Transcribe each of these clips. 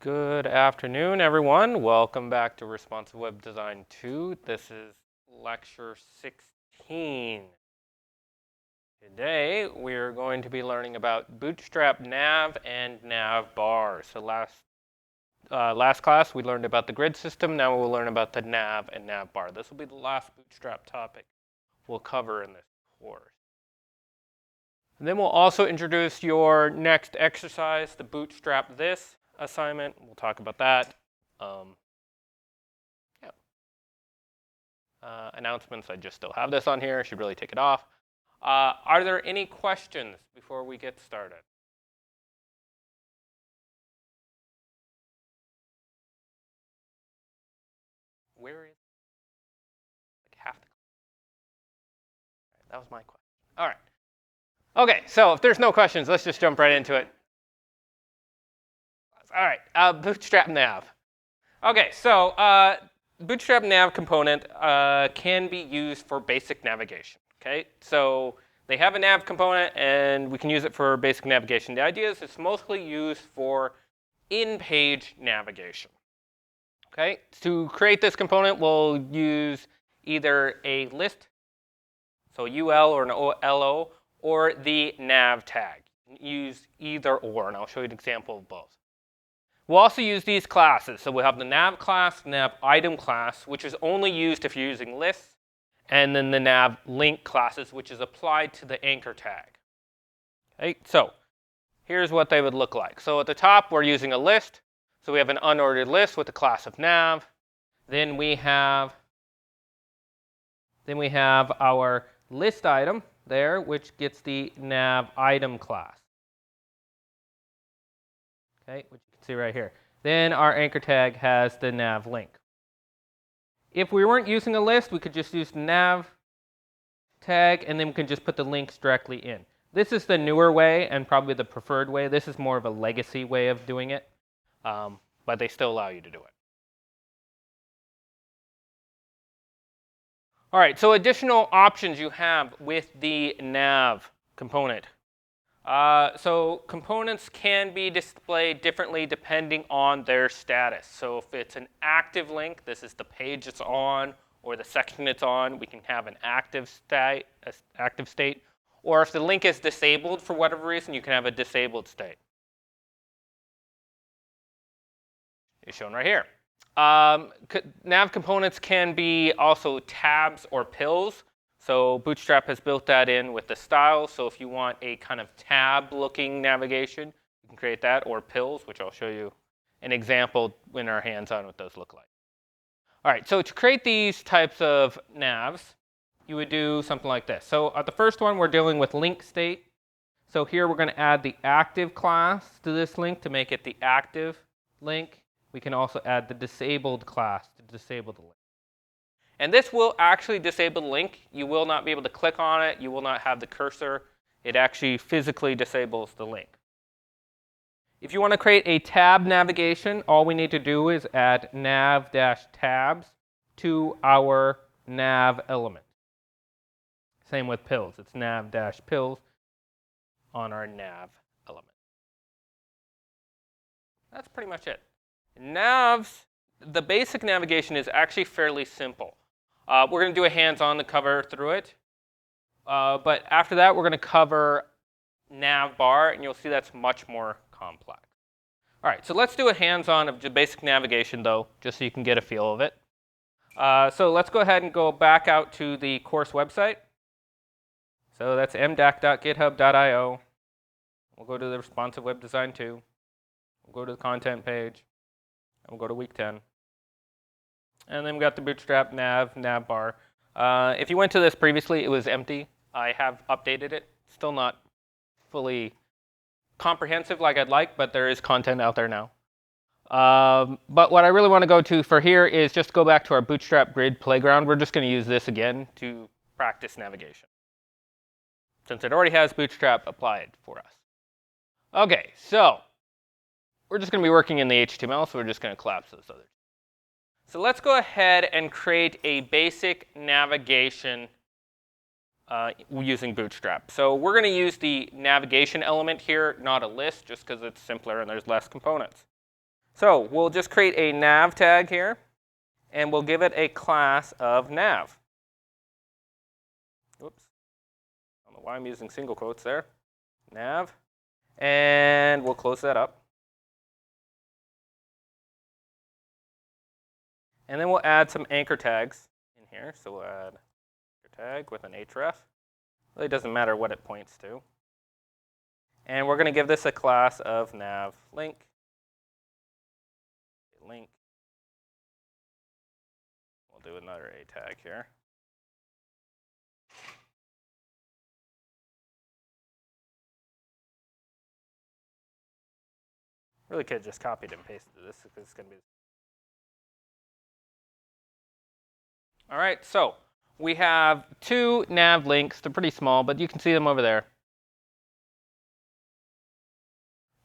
Good afternoon, everyone. Welcome back to Responsive Web Design 2. This is lecture 16. Today, we're going to be learning about Bootstrap Nav and Navbar. So last class, we learned about the grid system. Now we'll learn about the Nav and Navbar. This will be the last Bootstrap topic we'll cover in this course. And then we'll also introduce your next exercise, the Bootstrap This assignment. We'll talk about that. Announcements, I just still have this on here. I should really take it off. Are there any questions before we get started? Where is like half the class? That was my question. All right. Okay, so if there's no questions, let's just jump right into it. All right, Bootstrap Nav. Okay, so Bootstrap Nav component can be used for basic navigation. Okay, so they have a nav component, and we can use it for basic navigation. The idea is it's mostly used for in-page navigation. Okay, to create this component, we'll use either a list, so UL or an LO, or the nav tag. Use either or, and I'll show you an example of both. We'll also use these classes. So we'll have the nav class, nav item class, which is only used if you're using lists, and then the nav link classes, which is applied to the anchor tag. Okay, so here's what they would look like. So at the top, we're using a list. So we have an unordered list with the class of nav. Then we have our list item there, which gets the nav item class. Okay, which you can see right here. Then our anchor tag has the nav link. If we weren't using a list, we could just use the nav tag, and then we can just put the links directly in. This is the newer way and probably the preferred way. This is more of a legacy way of doing it, but they still allow you to do it. All right, so additional options you have with the nav component. So components can be displayed differently depending on their status. So if it's an active link, this is the page it's on or the section it's on, we can have an active state. Or if the link is disabled for whatever reason, you can have a disabled state. It's shown right here. Nav components can be also tabs or pills. So Bootstrap has built that in with the style. So if you want a kind of tab-looking navigation, you can create that, or pills, which I'll show you an example when our hands-on what those look like. All right, so to create these types of navs, you would do something like this. So at the first one, we're dealing with link state. So here we're going to add the active class to this link to make it the active link. We can also add the disabled class to disable the link. And this will actually disable the link. You will not be able to click on it. You will not have the cursor. It actually physically disables the link. If you want to create a tab navigation, all we need to do is add nav-tabs to our nav element. Same with pills. It's nav-pills on our nav element. That's pretty much it. Navs, the basic navigation is actually fairly simple. We're going to do a hands-on to cover through it. But after that, we're going to cover Navbar, and you'll see that's much more complex. All right, so let's do a hands-on of the basic navigation, though, just so you can get a feel of it. So let's go ahead and go back out to the course website. So that's mdac.github.io. We'll go to the Responsive Web Design 2. We'll go to the content page. And we'll go to week 10. And then we got the Bootstrap Navbar. If you went to this previously, it was empty. I have updated it. Still not fully comprehensive like I'd like, but there is content out there now. But what I really want to go to for here is just go back to our Bootstrap Grid Playground. We're just going to use this again to practice navigation, since it already has Bootstrap applied for us. Okay, so we're just going to be working in the HTML, so we're just going to collapse those others. So let's go ahead and create a basic navigation using Bootstrap. So we're going to use the navigation element here, not a list, just because it's simpler and there's less components. So we'll just create a nav tag here, and we'll give it a class of nav. Oops. I don't know why I'm using single quotes there. Nav. And we'll close that up. And then we'll add some anchor tags in here. So we'll add anchor tag with an href. Really doesn't matter what it points to. And we're going to give this a class of nav link. Link. We'll do another a tag here. Really could have just copied and pasted this because it's going to be. All right, so we have two nav links. They're pretty small, but you can see them over there.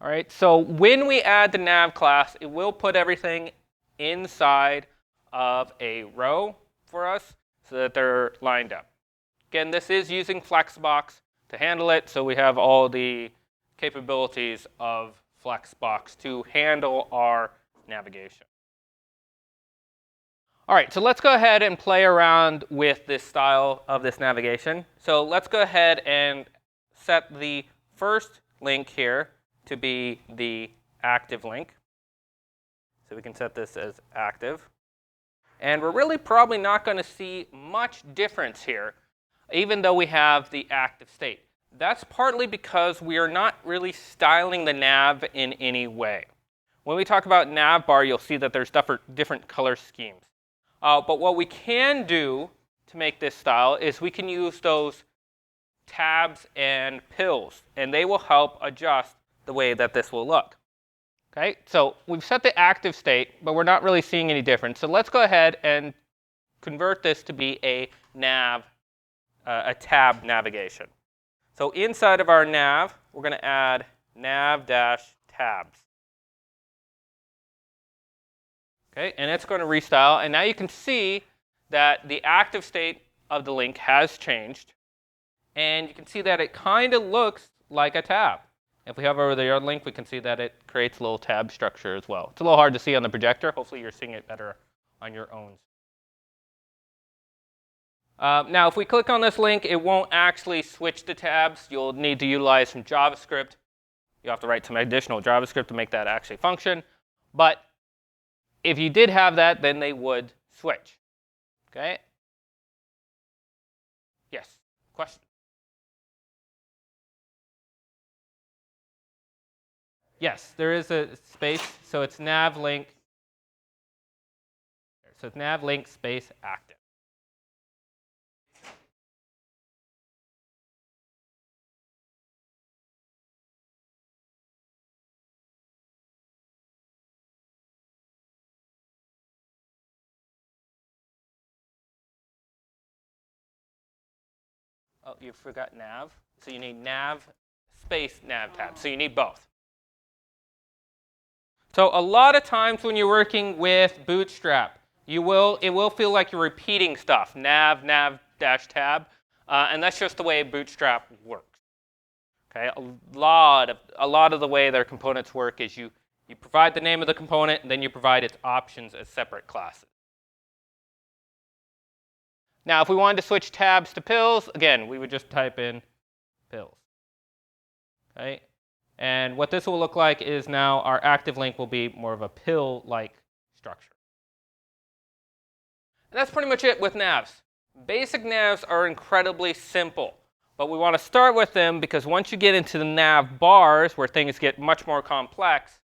All right, so when we add the nav class, it will put everything inside of a row for us so that they're lined up. Again, this is using Flexbox to handle it, so we have all the capabilities of Flexbox to handle our navigation. All right, so let's go ahead and play around with this style of this navigation. So let's go ahead and set the first link here to be the active link. So we can set this as active. And we're really probably not going to see much difference here, even though we have the active state. That's partly because we are not really styling the nav in any way. When we talk about navbar, you'll see that there's different color schemes. But what we can do to make this style is we can use those tabs and pills, and they will help adjust the way that this will look. Okay, so we've set the active state, but we're not really seeing any difference. So let's go ahead and convert this to be a tab navigation. So inside of our nav, we're going to add nav-tabs. Okay, and it's going to restyle. And now you can see that the active state of the link has changed. And you can see that it kind of looks like a tab. If we hover over the other link, we can see that it creates a little tab structure as well. It's a little hard to see on the projector. Hopefully you're seeing it better on your own. Now, if we click on this link, it won't actually switch the tabs. You'll need to utilize some JavaScript. You have to write some additional JavaScript to make that actually function. But if you did have that, then they would switch. Okay? Yes, question? Yes, there is a space, so it's nav link. So it's nav link space active. Oh, you forgot nav. So you need nav space nav tab. So you need both. So a lot of times when you're working with Bootstrap, it will feel like you're repeating stuff. Nav dash tab, and that's just the way Bootstrap works. Okay, a lot of the way their components work is you provide the name of the component, and then you provide its options as separate classes. Now, if we wanted to switch tabs to pills, again, we would just type in pills. Okay? And what this will look like is now our active link will be more of a pill-like structure. And that's pretty much it with navs. Basic navs are incredibly simple, but we want to start with them because once you get into the nav bars, where things get much more complex,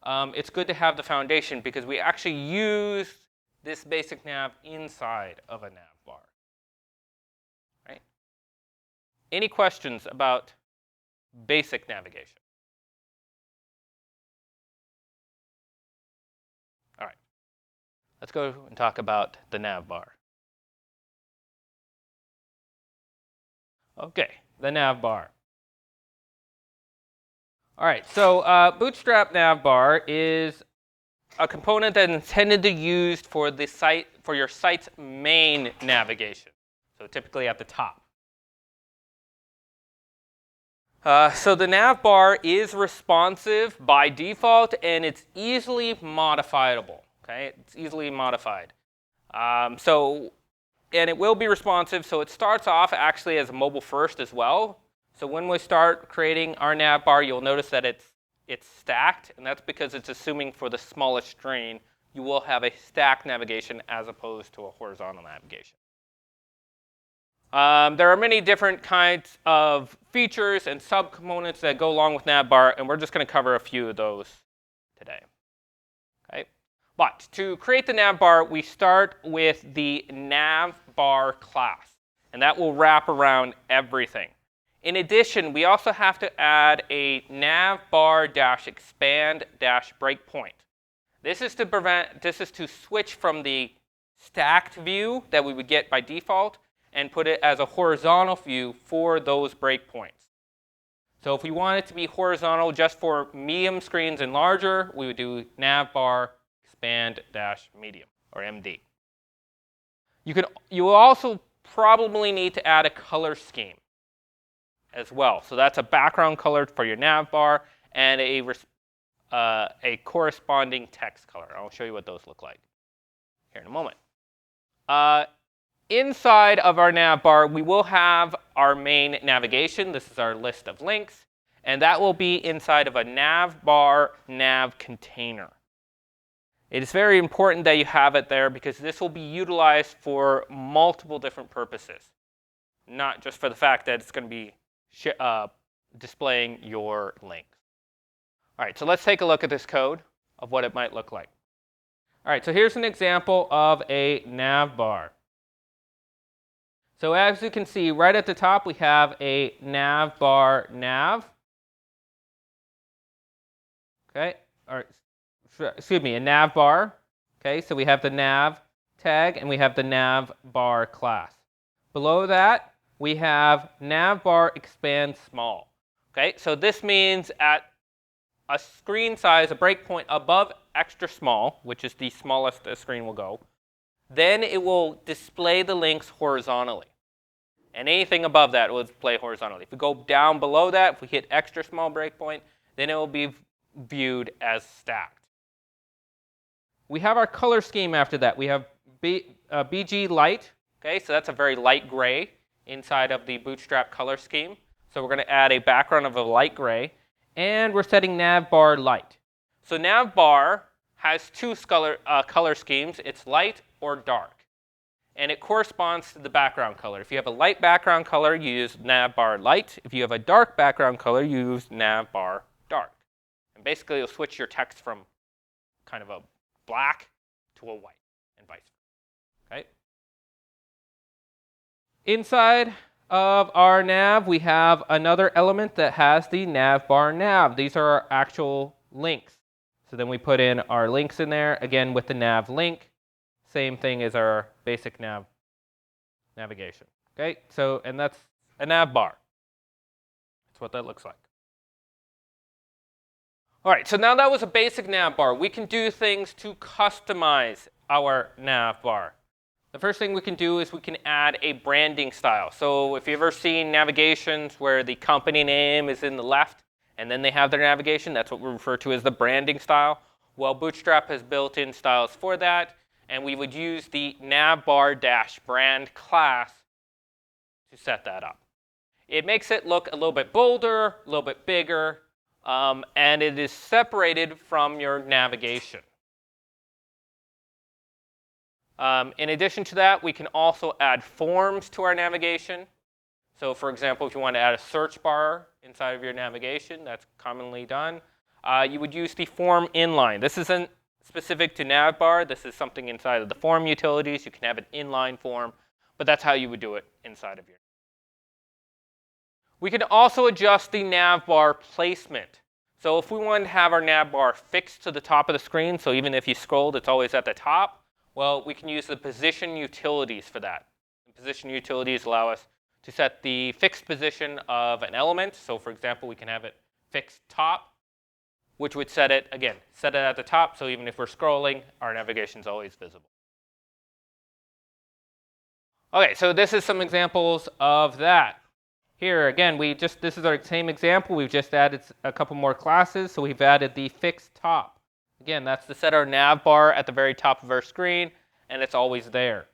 it's good to have the foundation because we actually use this basic nav inside of a nav bar. Right? Any questions about basic navigation? All right. Let's go and talk about the nav bar. Okay, the nav bar. All right, so Bootstrap Navbar is a component that is intended to be used for the site, for your site's main navigation. So typically at the top. So the nav bar is responsive by default, and it's easily modifiable. Okay, it's easily modified. And it will be responsive. So it starts off actually as mobile first as well. So when we start creating our nav bar, you'll notice that it's stacked, and that's because it's assuming for the smallest screen you will have a stacked navigation as opposed to a horizontal navigation. There are many different kinds of features and subcomponents that go along with navbar, and we're just going to cover a few of those today. Okay? But to create the navbar, we start with the navbar class, and that will wrap around everything. In addition, we also have to add a navbar-expand-breakpoint. This is to switch from the stacked view that we would get by default and put it as a horizontal view for those breakpoints. So if we want it to be horizontal just for medium screens and larger, we would do navbar expand-medium, or MD. You will also probably need to add a color scheme as well. So that's a background color for your navbar and a corresponding text color. I'll show you what those look like here in a moment. Inside of our navbar, we will have our main navigation. This is our list of links, and that will be inside of a navbar nav container. It is very important that you have it there because this will be utilized for multiple different purposes, not just for the fact that it's going to be displaying your links. All right, so let's take a look at this code of what it might look like. All right, so here's an example of a navbar. So as you can see, right at the top, we have a navbar nav. Okay, or excuse me, a navbar. Okay, so we have the nav tag and we have the navbar class. Below that, we have navbar expand small. Okay, so this means at a screen size, a breakpoint above extra small, which is the smallest the screen will go, then it will display the links horizontally. And anything above that will display horizontally. If we go down below that, if we hit extra small breakpoint, then it will be viewed as stacked. We have our color scheme after that. We have BG light. Okay, so that's a very light gray inside of the Bootstrap color scheme. So we're going to add a background of a light gray. And we're setting navbar light. So navbar has two color schemes. It's light or dark. And it corresponds to the background color. If you have a light background color, you use navbar light. If you have a dark background color, you use navbar dark. And basically, you'll switch your text from kind of a black to a white and vice versa. Okay? Inside of our nav, we have another element that has the navbar nav. These are our actual links. So then we put in our links in there, again with the nav link. Same thing as our basic navigation. Okay, so, and that's a navbar. That's what that looks like. All right, so now that was a basic navbar. We can do things to customize our navbar. The first thing we can do is we can add a branding style. So if you've ever seen navigations where the company name is in the left and then they have their navigation, that's what we refer to as the branding style. Well, Bootstrap has built-in styles for that, and we would use the navbar-brand class to set that up. It makes it look a little bit bolder, a little bit bigger, and it is separated from your navigation. In addition to that, we can also add forms to our navigation. So for example, if you want to add a search bar inside of your navigation, that's commonly done. You would use the form inline. This isn't specific to navbar. This is something inside of the form utilities. You can have an inline form, but that's how you would do it inside of your. We can also adjust the navbar placement. So if we want to have our navbar fixed to the top of the screen, so even if you scrolled, it's always at the top, well, we can use the position utilities for that. The position utilities allow us to set the fixed position of an element. So for example, we can have it fixed top, which would set it, again, set it at the top, so even if we're scrolling, our navigation is always visible. Okay, so this is some examples of that. Here again, this is our same example. We've just added a couple more classes. So we've added the fixed top. Again, that's to set our nav bar at the very top of our screen, and it's always there.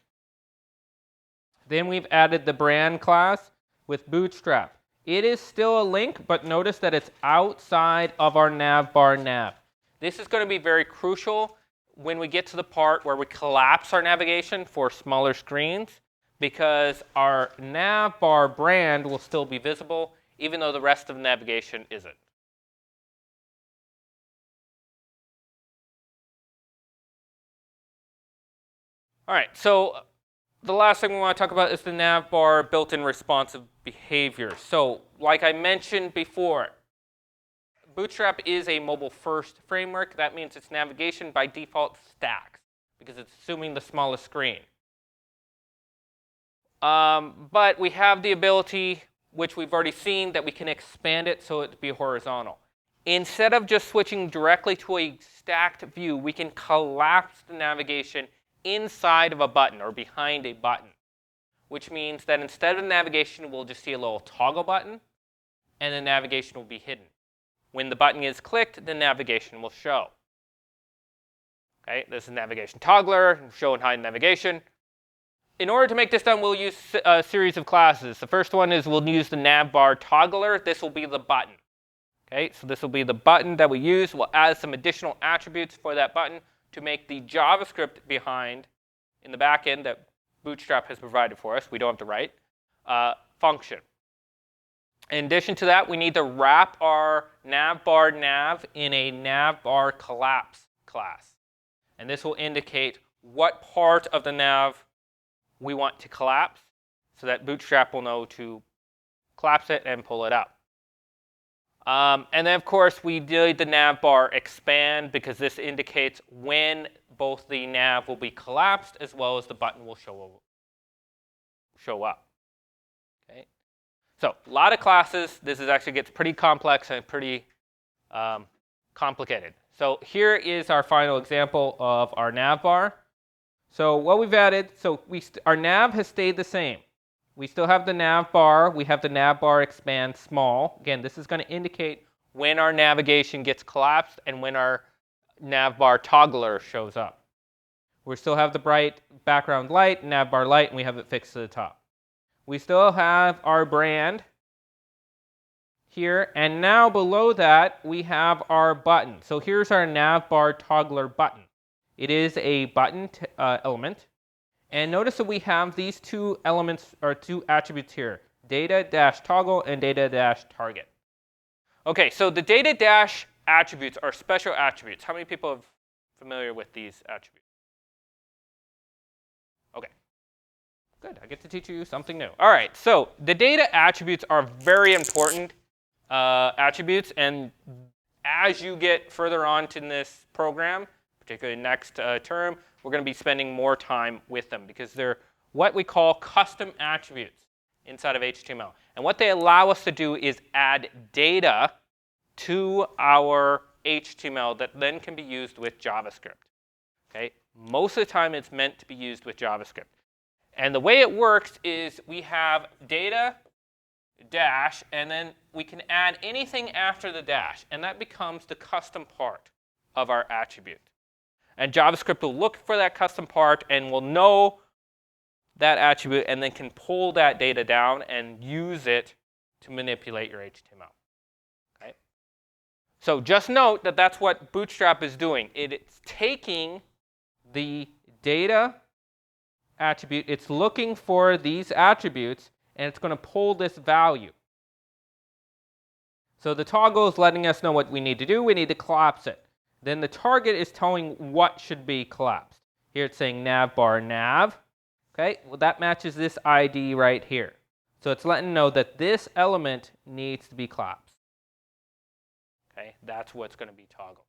Then we've added the brand class with Bootstrap. It is still a link, but notice that it's outside of our navbar nav. This is going to be very crucial when we get to the part where we collapse our navigation for smaller screens, because our navbar brand will still be visible, even though the rest of the navigation isn't. All right, so the last thing we want to talk about is the navbar built-in responsive behavior. So, like I mentioned before, Bootstrap is a mobile-first framework. That means its navigation by default stacks, because it's assuming the smallest screen. But we have the ability, which we've already seen, that we can expand it so it be horizontal. Instead of just switching directly to a stacked view, we can collapse the navigation inside of a button or behind a button, which means that instead of navigation, we'll just see a little toggle button, and the navigation will be hidden. When the button is clicked, the navigation will show. Okay, this is navigation toggler, show and hide navigation. In order to make this done, we'll use a series of classes. The first one is we'll use the navbar toggler. This will be the button. Okay, so this will be the button that we use. We'll add some additional attributes for that button to make the JavaScript behind in the back end that Bootstrap has provided for us. We don't have to write function. In addition to that, we need to wrap our navbar nav in a navbar collapse class. And this will indicate what part of the nav we want to collapse, so that Bootstrap will know to collapse it and pull it up. And then, of course, we did the navbar expand, because this indicates when both the nav will be collapsed as well as the button will show up. Okay. So a lot of classes. This actually gets pretty complex and pretty complicated. So here is our final example of our navbar. So what we've added, our nav has stayed the same. We still have the nav bar. We have the navbar expand small. Again, this is going to indicate when our navigation gets collapsed and when our navbar toggler shows up. We still have the bright background light, navbar light, and we have it fixed to the top. We still have our brand here, and now below that we have our button. So here's our navbar toggler button. It is a button element. And notice that we have these two elements, or two attributes here, data-toggle and data-target. Okay, so the data- attributes are special attributes. How many people are familiar with these attributes? Okay, good. I get to teach you something new. All right, so the data attributes are very important attributes. And as you get further on in this program, particularly next term, we're going to be spending more time with them, because they're what we call custom attributes inside of HTML. And what they allow us to do is add data to our HTML that then can be used with JavaScript. Okay? Most of the time, it's meant to be used with JavaScript. And the way it works is we have data dash, and then we can add anything after the dash, and that becomes the custom part of our attribute. And JavaScript will look for that custom part and will know that attribute, and then can pull that data down and use it to manipulate your HTML. Okay? So just note that that's what Bootstrap is doing. It's taking the data attribute, it's looking for these attributes, and it's going to pull this value. So the toggle is letting us know what we need to do. We need to collapse it. Then the target is telling what should be collapsed. Here it's saying navbar nav. Okay, well that matches this ID right here. So it's letting know that this element needs to be collapsed. Okay, that's what's going to be toggled.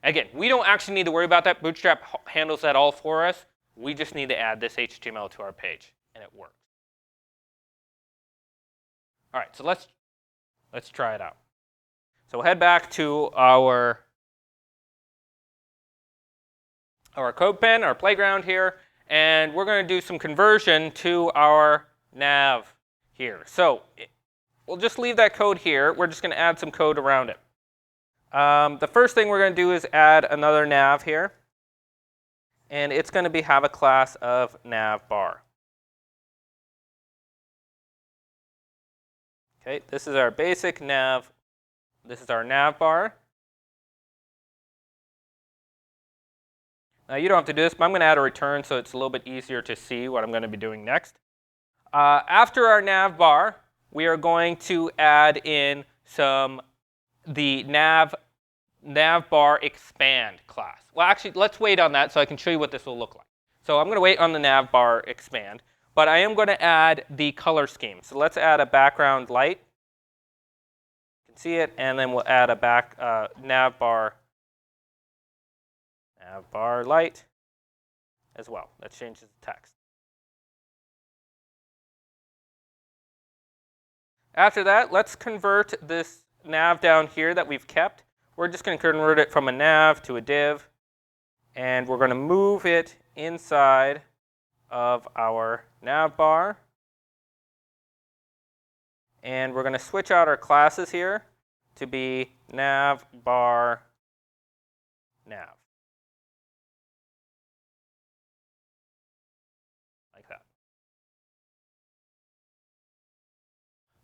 Again, we don't actually need to worry about that. Bootstrap handles that all for us. We just need to add this HTML to our page, and it works. All right, so let's try it out. So we'll head back to our code pen, our playground here, and we're going to do some conversion to our nav here. So we'll just leave that code here. We're just going to add some code around it. The first thing we're going to do is add another nav here. And it's going to have a class of navbar. Okay, this is our basic nav. This is our navbar. Now you don't have to do this, but I'm going to add a return so it's a little bit easier to see what I'm going to be doing next. After our navbar, we are going to add in the navbar expand class. Well, actually, let's wait on that so I can show you what this will look like. So I'm going to wait on the navbar expand, but I am going to add the color scheme. So let's add a background light. You can see it, and then we'll add a navbar light as well. That changes the text. After that, let's convert this nav down here that we've kept. We're just going to convert it from a nav to a div, and we're going to move it inside of our navbar. And we're going to switch out our classes here to be navbar nav. Like that.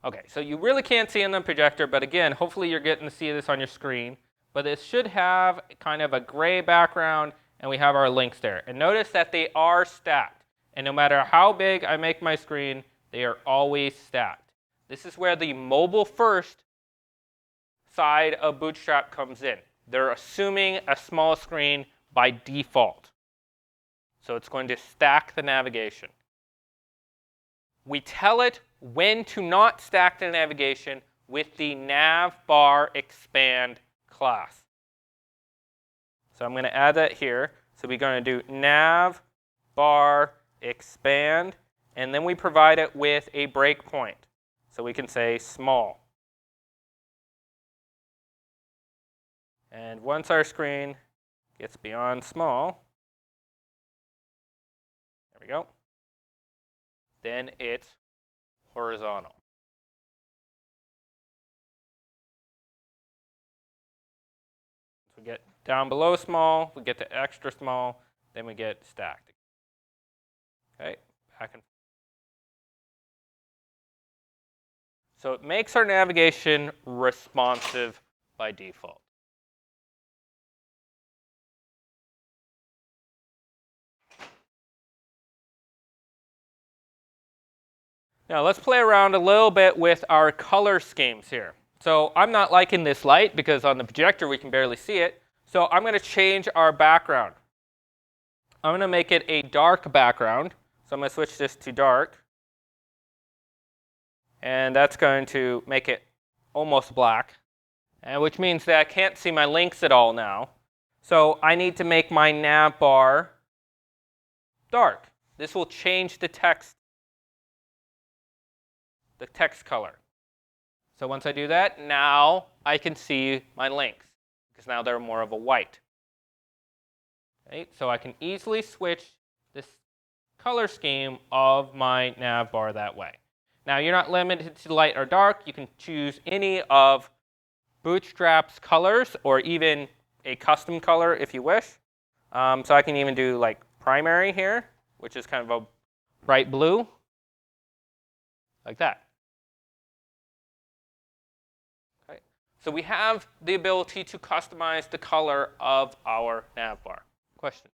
Okay, so you really can't see in the projector, but again, hopefully you're getting to see this on your screen. But this should have kind of a gray background, and we have our links there. And notice that they are stacked. And no matter how big I make my screen, they are always stacked. This is where the mobile first side of Bootstrap comes in. They're assuming a small screen by default. So it's going to stack the navigation. We tell it when to not stack the navigation with the navbar expand class. So I'm going to add that here. So we're going to do navbar expand, and then we provide it with a breakpoint. So we can say small. And once our screen gets beyond small, there we go, then it's horizontal. So we get down below small, we get to extra small, then we get stacked. Okay, back and forth. So it makes our navigation responsive by default. Now let's play around a little bit with our color schemes here. So I'm not liking this light because on the projector we can barely see it. So I'm going to change our background. I'm going to make it a dark background. So I'm going to switch this to dark. And that's going to make it almost black, which means that I can't see my links at all now. So I need to make my navbar dark. This will change the text color. So once I do that, now I can see my links because now they're more of a white. Okay, so I can easily switch this color scheme of my navbar that way. Now you're not limited to light or dark. You can choose any of Bootstrap's colors or even a custom color if you wish. So I can even do like primary here, which is kind of a bright blue, like that. Okay. So we have the ability to customize the color of our navbar. Question?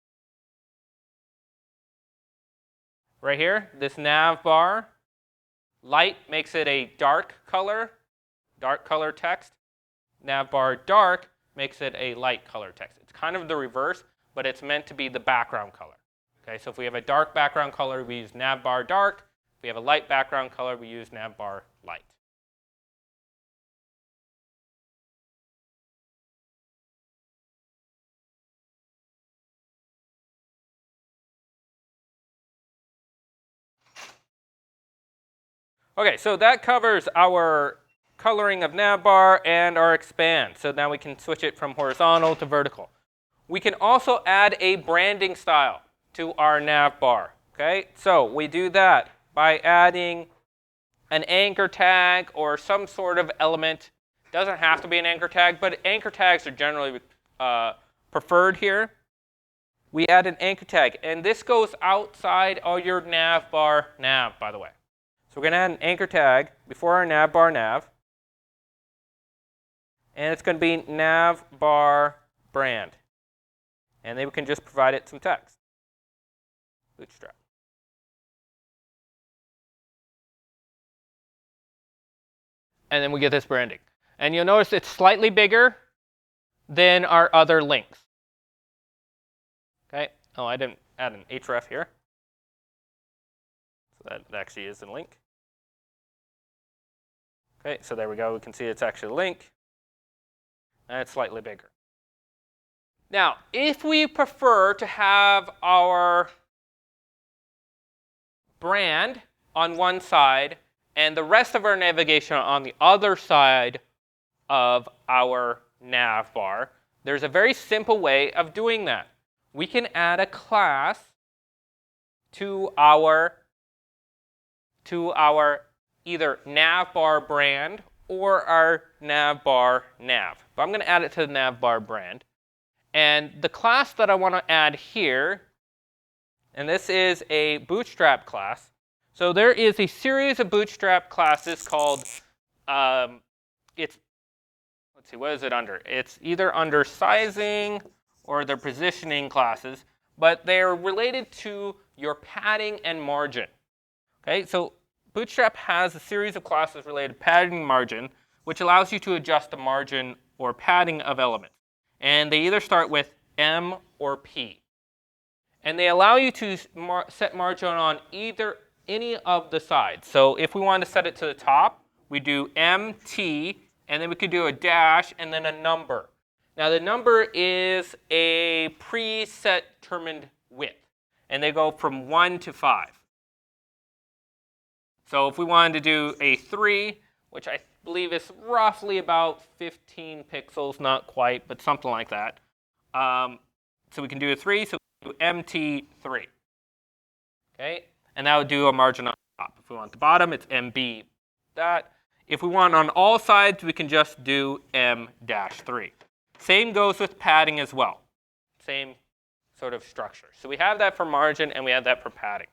Right here, this navbar light makes it a dark color text. Navbar dark makes it a light color text. It's kind of the reverse, but it's meant to be the background color. Okay, so if we have a dark background color, we use navbar dark. If we have a light background color, we use navbar light. Okay, so that covers our coloring of navbar and our expand. So now we can switch it from horizontal to vertical. We can also add a branding style to our navbar. Okay, so we do that by adding an anchor tag or some sort of element. Doesn't have to be an anchor tag, but anchor tags are generally preferred here. We add an anchor tag, and this goes outside of your navbar nav, by the way. So we're going to add an anchor tag before our navbar nav, and it's going to be navbar brand. And then we can just provide it some text. Bootstrap. And then we get this branding. And you'll notice it's slightly bigger than our other links. Okay. Oh, I didn't add an href here. So that actually is a link. Okay, so there we go. We can see it's actually a link. And it's slightly bigger. Now, if we prefer to have our brand on one side and the rest of our navigation on the other side of our nav bar, there's a very simple way of doing that. We can add a class to our either navbar brand or our navbar nav. But I'm going to add it to the navbar brand. And the class that I want to add here, and this is a Bootstrap class. So there is a series of Bootstrap classes called, let's see, what is it under? It's either under sizing or their positioning classes, but they're related to your padding and margin. Okay, so Bootstrap has a series of classes related to padding and margin, which allows you to adjust the margin or padding of elements. And they either start with M or P. And they allow you to set margin on any of the sides. So if we want to set it to the top, we do MT, and then we could do a dash and then a number. Now the number is a preset determined width, and they go from 1 to 5. So if we wanted to do a 3, which I believe is roughly about 15 pixels, not quite, but something like that. So we can do a 3, so we do MT3. Okay, and that would do a margin on top. If we want the bottom, it's MB that. If we want on all sides, we can just do M-3. Same goes with padding as well. Same sort of structure. So we have that for margin, and we have that for padding.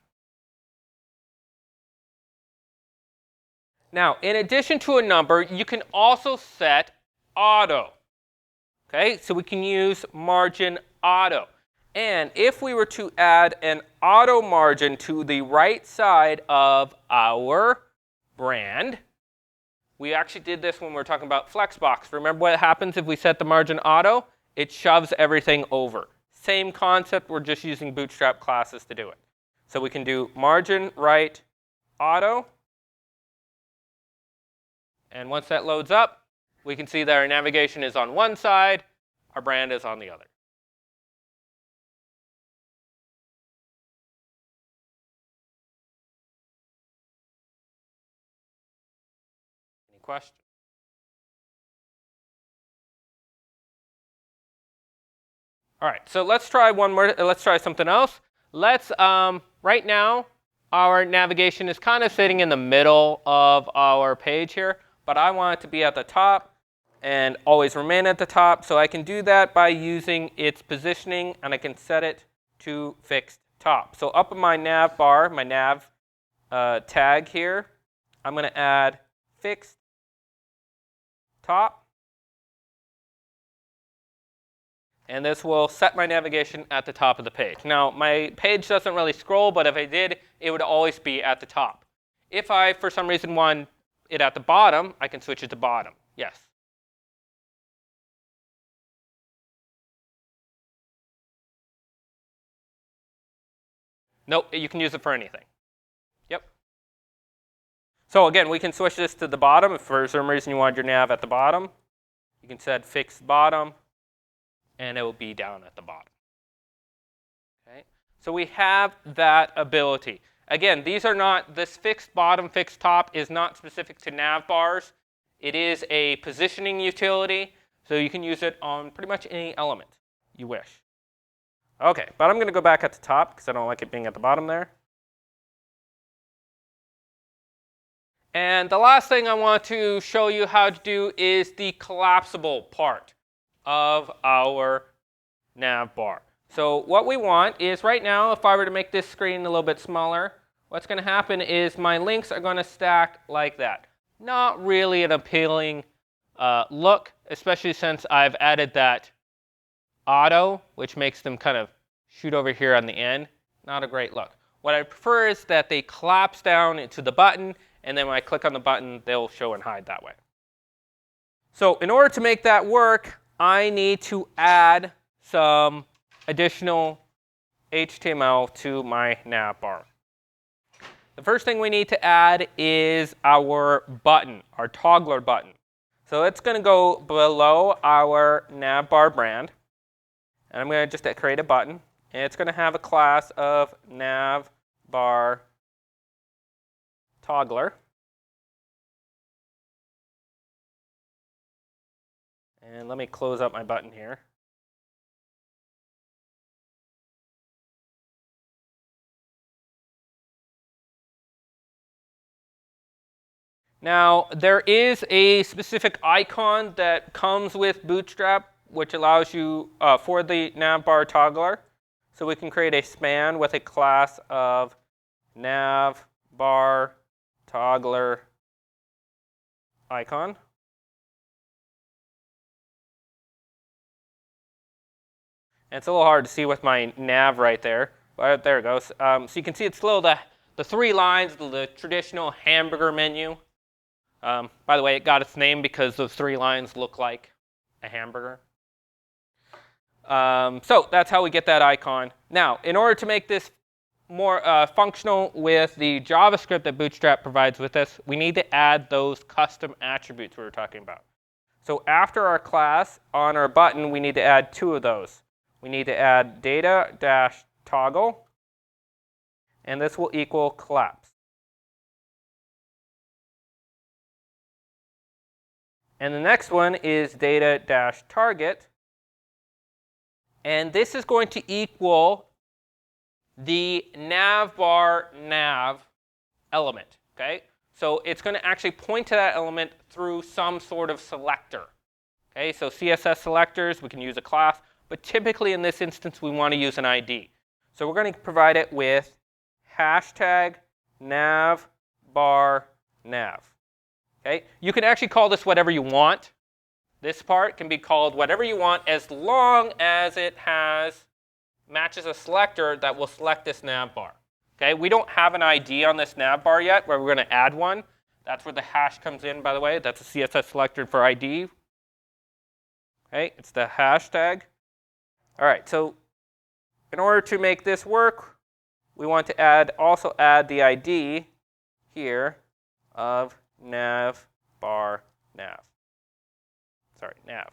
Now, in addition to a number, you can also set auto. Okay, so we can use margin auto. And if we were to add an auto margin to the right side of our brand, we actually did this when we were talking about Flexbox. Remember what happens if we set the margin auto? It shoves everything over. Same concept, we're just using Bootstrap classes to do it. So we can do margin right auto. And once that loads up, we can see that our navigation is on one side, our brand is on the other. Any questions? All right, so let's try one more. Let's try something else. Let's right now our navigation is kind of sitting in the middle of our page here, but I want it to be at the top and always remain at the top. So I can do that by using its positioning, and I can set it to fixed top. So up in my nav bar, my nav tag here, I'm going to add fixed top. And this will set my navigation at the top of the page. Now, my page doesn't really scroll, but if I did, it would always be at the top. If I, for some reason, want it at the bottom, I can switch it to bottom. Yes? Nope, you can use it for anything. Yep. So again, we can switch this to the bottom. If for some reason you want your nav at the bottom, you can set fixed bottom, and it will be down at the bottom. Okay, so we have that ability. Again, these are not, this fixed bottom, fixed top is not specific to nav bars. It is a positioning utility, so you can use it on pretty much any element you wish. Okay, but I'm going to go back at the top because I don't like it being at the bottom there. And the last thing I want to show you how to do is the collapsible part of our nav bar. So what we want is right now, if I were to make this screen a little bit smaller, what's going to happen is my links are going to stack like that. Not really an appealing look, especially since I've added that auto, which makes them kind of shoot over here on the end. Not a great look. What I prefer is that they collapse down into the button, and then when I click on the button, they'll show and hide that way. So in order to make that work, I need to add some additional HTML to my nav bar. The first thing we need to add is our button, our toggler button. So it's going to go below our nav bar brand. And I'm going to just create a button. And it's going to have a class of nav bar toggler. And let me close up my button here. Now, there is a specific icon that comes with Bootstrap, which allows you for the navbar toggler. So we can create a span with a class of navbar toggler icon. And it's a little hard to see with my nav right there, but there it goes. So you can see it's still the 3 lines, the traditional hamburger menu. By the way, it got its name because those 3 lines look like a hamburger. So that's how we get that icon. Now, in order to make this more functional with the JavaScript that Bootstrap provides with us, we need to add those custom attributes we were talking about. So after our class on our button, we need to add 2 of those. We need to add data-toggle, and this will equal collapse. And the next one is data-target. And this is going to equal the navbar nav element. Okay? So it's going to actually point to that element through some sort of selector. Okay? So CSS selectors, we can use a class. But typically in this instance, we want to use an ID. So we're going to provide it with hashtag navbar nav. Okay? You can actually call this whatever you want. This part can be called whatever you want as long as it matches a selector that will select this navbar. Okay? We don't have an ID on this navbar yet where we're going to add one. That's where the hash comes in, by the way. That's a CSS selector for ID. Okay? It's the hashtag. All right, so in order to make this work, we want to also add the ID here of navbar nav. Sorry, nav.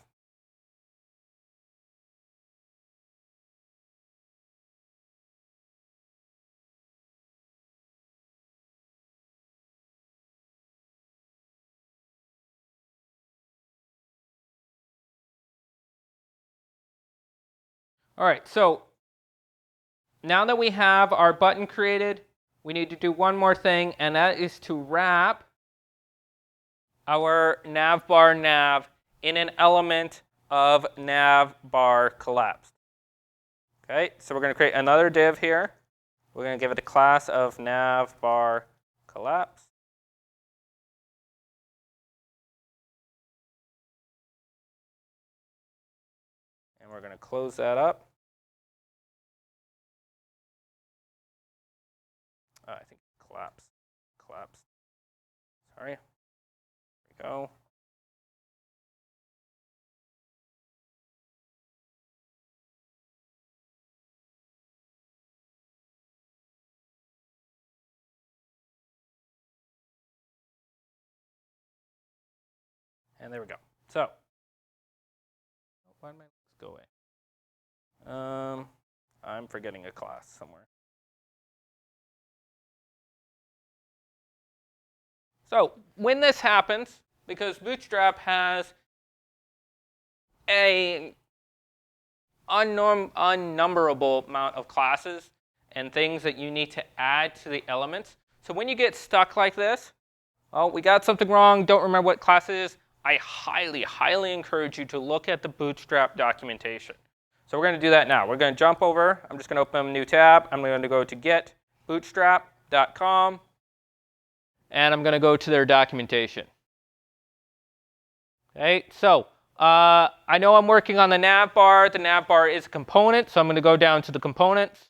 All right, so now that we have our button created, we need to do one more thing, and that is to wrap our navbar nav in an element of navbar collapsed. Okay, so we're going to create another div here. We're going to give it a class of navbar collapse. And we're going to close that up. I think collapse. Sorry. There we go. And there we go. So, why did my links go away? I'm forgetting a class somewhere. So when this happens, because Bootstrap has an unnumberable amount of classes and things that you need to add to the elements. So when you get stuck like this, Oh, we got something wrong, don't remember what class it is. I highly, highly encourage you to look at the Bootstrap documentation. So we're going to do that now. We're going to jump over. I'm just going to open a new tab. I'm going to go to getbootstrap.com, and I'm going to go to their documentation. Okay, so I know I'm working on the navbar. The navbar is a component, so I'm going to go down to the components,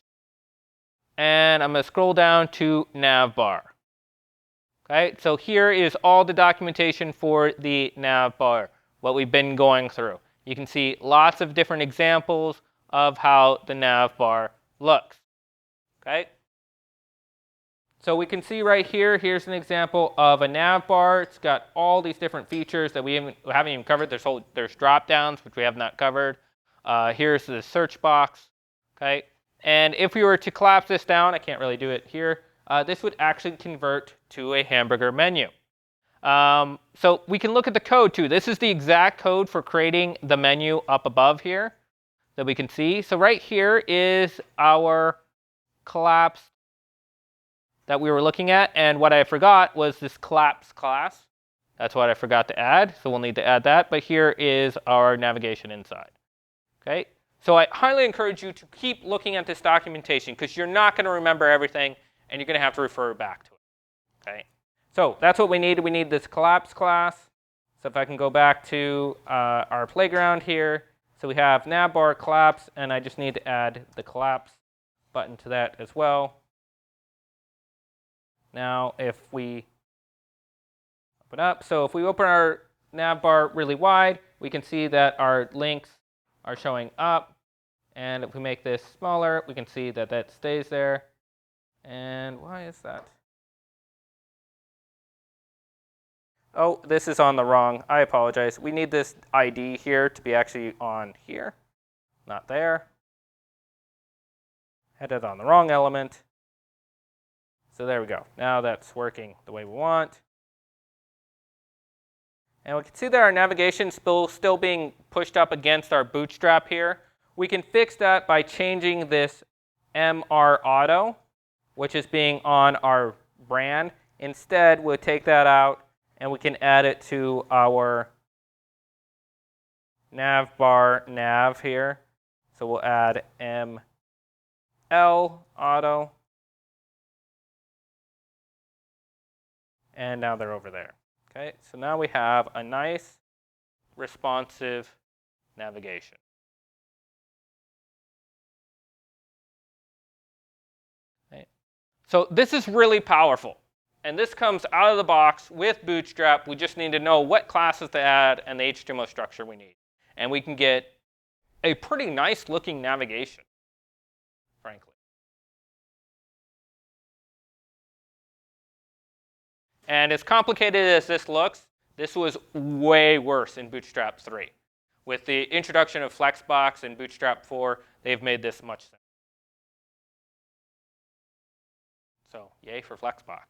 and I'm going to scroll down to navbar. Okay, so here is all the documentation for the navbar, what we've been going through. You can see lots of different examples of how the navbar looks. Okay, so we can see right here, here's an example of a navbar. It's got all these different features that we haven't even covered. There's drop downs, which we have not covered. Here's the search box. Okay, and if we were to collapse this down, I can't really do it here. This would actually convert to a hamburger menu. So we can look at the code too. This is the exact code for creating the menu up above here that we can see. So right here is our collapse that we were looking at. And what I forgot was this collapse class. That's what I forgot to add. So we'll need to add that. But here is our navigation inside. Okay. So I highly encourage you to keep looking at this documentation because you're not going to remember everything and you're going to have to refer back to it. Okay. So that's what we need. We need this collapse class. So if I can go back to our playground here. So we have navbar collapse, and I just need to add the collapse button to that as well. Now if we open up, so if we open our navbar really wide, we can see that our links are showing up. And if we make this smaller, we can see that that stays there. And why is that? Oh, this is on the wrong. I apologize. We need this ID here to be actually on here, not there. Had it on the wrong element. So there we go. Now that's working the way we want. And we can see that our navigation is still being pushed up against our Bootstrap here. We can fix that by changing this MR Auto, which is being on our brand. Instead, we'll take that out and we can add it to our navbar nav here. So we'll add ML Auto. And now they're over there. Okay, so now we have a nice responsive navigation. Okay. So this is really powerful. And this comes out of the box with Bootstrap. We just need to know what classes to add and the HTML structure we need. And we can get a pretty nice looking navigation, frankly. And as complicated as this looks, this was way worse in Bootstrap 3. With the introduction of Flexbox and Bootstrap 4, they've made this much simpler. So yay for Flexbox.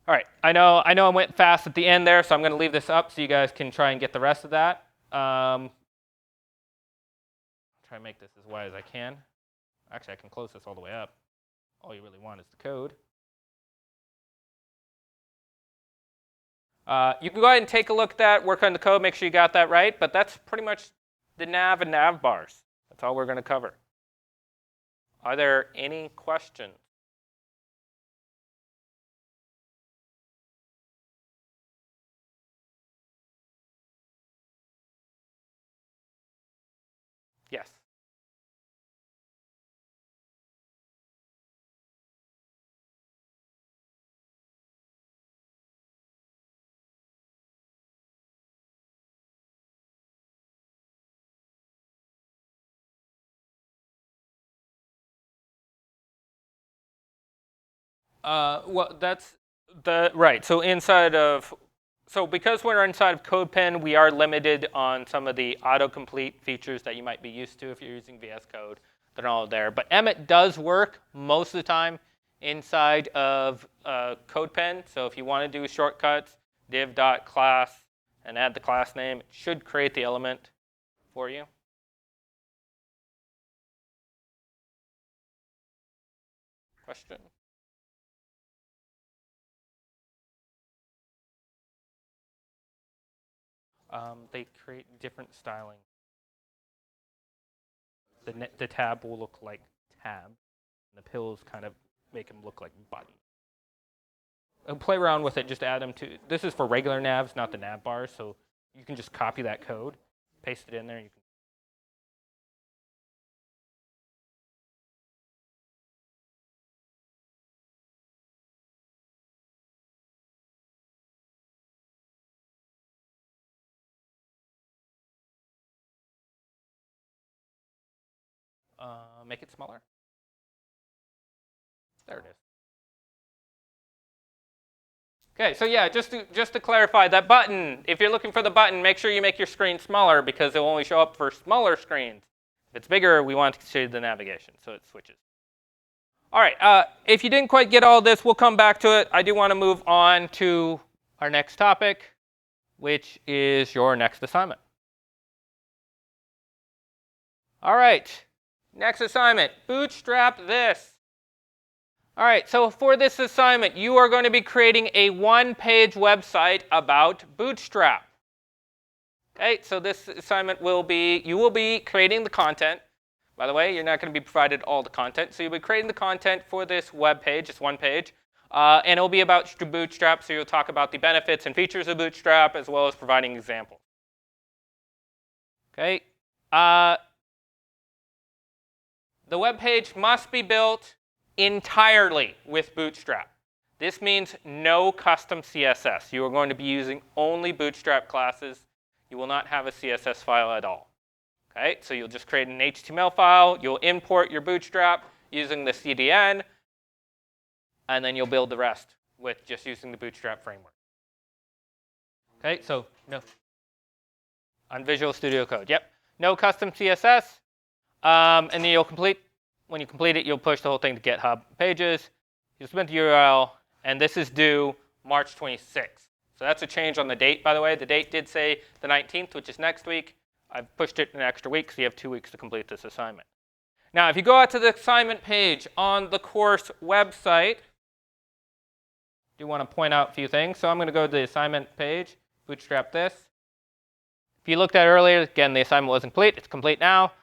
All right, I know I went fast at the end there, so I'm going to leave this up so you guys can try and get the rest of that. Try and make this as wide as I can. Actually, I can close this all the way up. All you really want is the code. You can go ahead and take a look at that, work on the code, make sure you got that right. But that's pretty much the nav and navbars. That's all we're going to cover. Are there any questions? Yes. Well, that's the right. So because we're inside of CodePen, we are limited on some of the autocomplete features that you might be used to if you're using VS Code. They're all there. But Emmet does work most of the time inside of CodePen. So if you want to do shortcuts, div.class, and add the class name, it should create the element for you. Question? They create different styling. The tab will look like tab, and the pills kind of make them look like button. Play around with it, just add them to, this is for regular navs, not the nav bars, so you can just copy that code, paste it in there, you can make it smaller. There it is. Okay, so yeah, just to clarify, that button, if you're looking for the button, make sure you make your screen smaller because it will only show up for smaller screens. If it's bigger, we want to see the navigation, so it switches. All right, if you didn't quite get all this, we'll come back to it. I do want to move on to our next topic, which is your next assignment. All right, next assignment, bootstrap this. All right, so for this assignment, you are going to be creating a one-page website about Bootstrap. Okay, so this assignment will be, you will be creating the content. By the way, you're not going to be provided all the content, so you'll be creating the content for this web page, just one page, and it'll be about Bootstrap, so you'll talk about the benefits and features of Bootstrap, as well as providing examples. Okay, the web page must be built entirely with Bootstrap. This means no custom CSS. You are going to be using only Bootstrap classes. You will not have a CSS file at all. Okay, so you'll just create an HTML file. You'll import your Bootstrap using the CDN, and then you'll build the rest with just using the Bootstrap framework. Okay, so no. On Visual Studio Code, yep. No custom CSS, and then you'll complete. When you complete it, you'll push the whole thing to GitHub Pages. You'll submit the URL, and this is due March 26th. So that's a change on the date, by the way. The date did say the 19th, which is next week. I've pushed it an extra week, so you have 2 weeks to complete this assignment. Now, if you go out to the assignment page on the course website, I do want to point out a few things. So I'm going to go to the assignment page, bootstrap this. If you looked at it earlier, again, the assignment wasn't complete. It's complete now.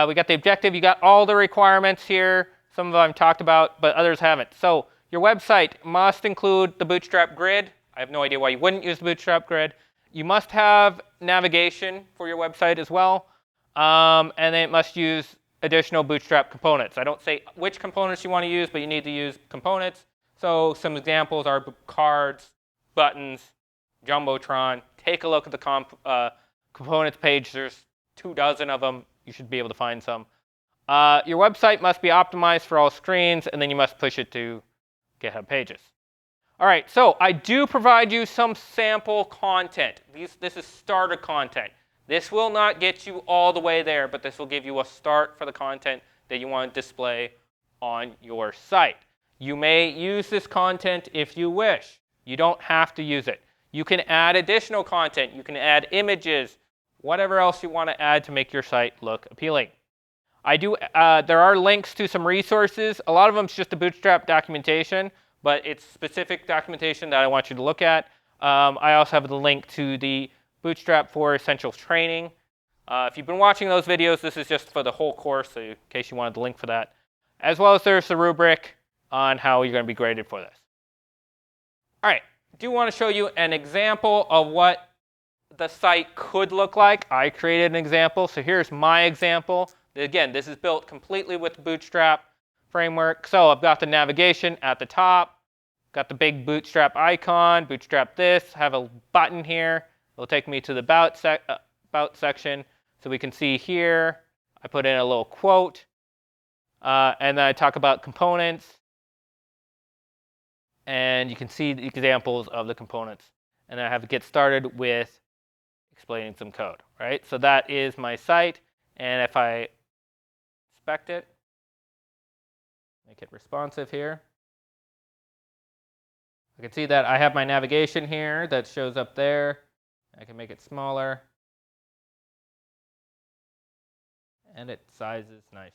We got the objective. You got all the requirements here. Some of them I've talked about, but others haven't. So your website must include the Bootstrap grid. I have no idea why you wouldn't use the Bootstrap grid. You must have navigation for your website as well. And then it must use additional Bootstrap components. I don't say which components you want to use, but you need to use components. So some examples are cards, buttons, Jumbotron. Take a look at the components page. There's 24 of them. You should be able to find some. Your website must be optimized for all screens, and then you must push it to GitHub Pages. All right, so I do provide you some sample content. This is starter content. This will not get you all the way there, but this will give you a start for the content that you want to display on your site. You may use this content if you wish. You don't have to use it. You can add additional content. You can add images, whatever else you want to add to make your site look appealing. There are links to some resources. A lot of them is just the Bootstrap documentation, but it's specific documentation that I want you to look at. I also have the link to the Bootstrap 4 Essentials training. If you've been watching those videos, this is just for the whole course, so in case you wanted the link for that. As well as there's the rubric on how you're going to be graded for this. All right, I do want to show you an example of what the site could look like. I created an example, so here's my example. Again, this is built completely with the Bootstrap framework. So I've got the navigation at the top, got the big Bootstrap icon, Bootstrap this, have a button here. It'll take me to the about section. So we can see here, I put in a little quote, and then I talk about components. And you can see the examples of the components. And then I have to get started with explaining some code, right? So that is my site, and if I inspect it, make it responsive here, I can see that I have my navigation here that shows up there. I can make it smaller, and it sizes nicely,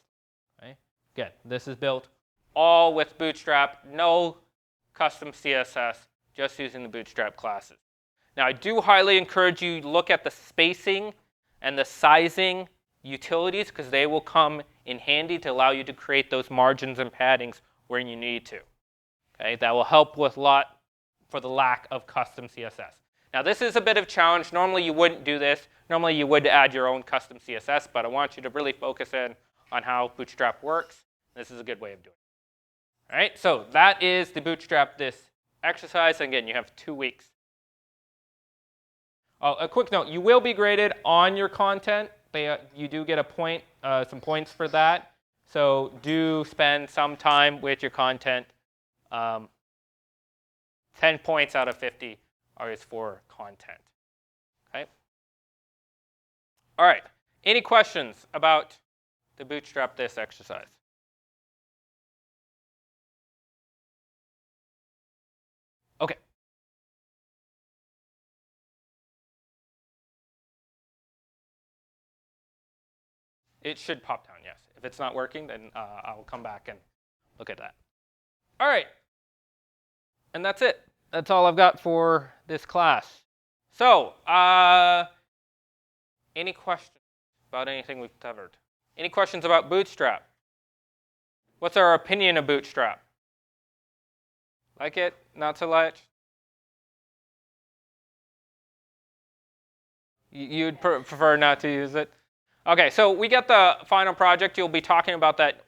right? Again, this is built all with Bootstrap, no custom CSS, just using the Bootstrap classes. Now, I do highly encourage you to look at the spacing and the sizing utilities because they will come in handy to allow you to create those margins and paddings where you need to. Okay, that will help with for the lack of custom CSS. Now, this is a bit of a challenge. Normally, you wouldn't do this. Normally, you would add your own custom CSS, but I want you to really focus in on how Bootstrap works. This is a good way of doing it. All right, so that is the Bootstrap this exercise. Again, you have 2 weeks. Oh, a quick note, you will be graded on your content. You do get some points for that. So do spend some time with your content. 10 points out of 50 is for content. Okay. All right. Any questions about the Bootstrap this exercise? Okay. It should pop down, yes. If it's not working, then I'll come back and look at that. All right. And that's it. That's all I've got for this class. So, any questions about anything we've covered? Any questions about Bootstrap? What's our opinion of Bootstrap? Like it? Not so much? You'd prefer not to use it? Okay, so we got the final project. You'll be talking about that.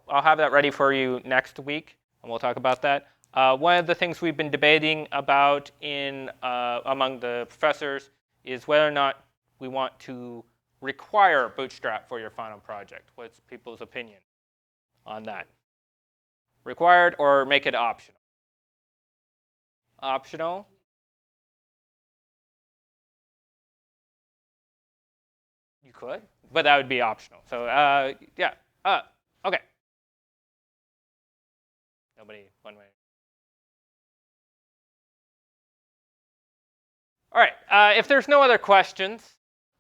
I'll have that ready for you next week, and we'll talk about that. One of the things we've been debating about among the professors is whether or not we want to require Bootstrap for your final project. What's people's opinion on that? Required or make it optional? Optional? You could, but that would be optional. So yeah, okay. Nobody, one way. All right, if there's no other questions,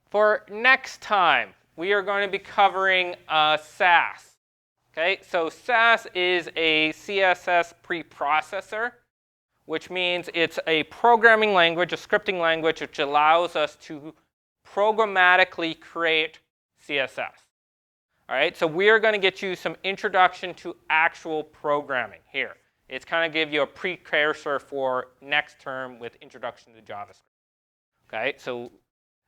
for next time, we are going to be covering Sass. Okay, so Sass is a CSS preprocessor, which means it's a programming language, a scripting language, which allows us to programmatically create CSS. All right, so we are going to get you some introduction to actual programming here. It's kind of give you a precursor for next term with introduction to JavaScript. Okay, so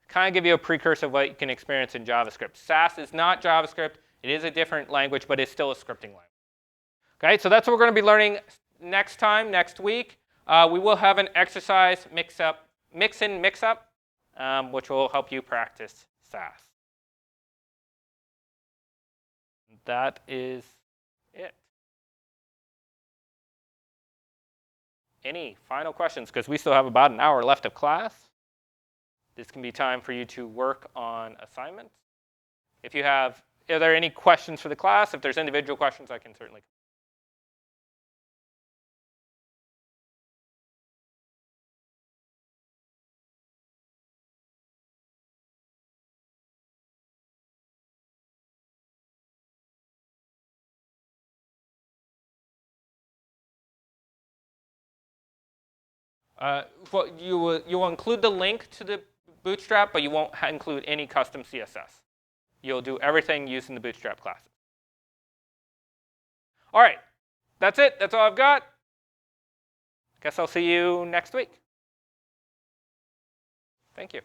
kind of give you a precursor of what you can experience in JavaScript. Sass is not JavaScript. It is a different language, but it's still a scripting language. Okay, so that's what we're going to be learning next time, next week. We will have an exercise mix-up, which will help you practice Sass. That is it. Any final questions? Because we still have about an hour left of class. This can be time for you to work on assignments. If you have, are there any questions for the class? If there's individual questions, I can certainly. Well, you will include the link to the Bootstrap, but you won't include any custom CSS. You'll do everything using the Bootstrap classes. All right, that's it. That's all I've got. Guess I'll see you next week. Thank you.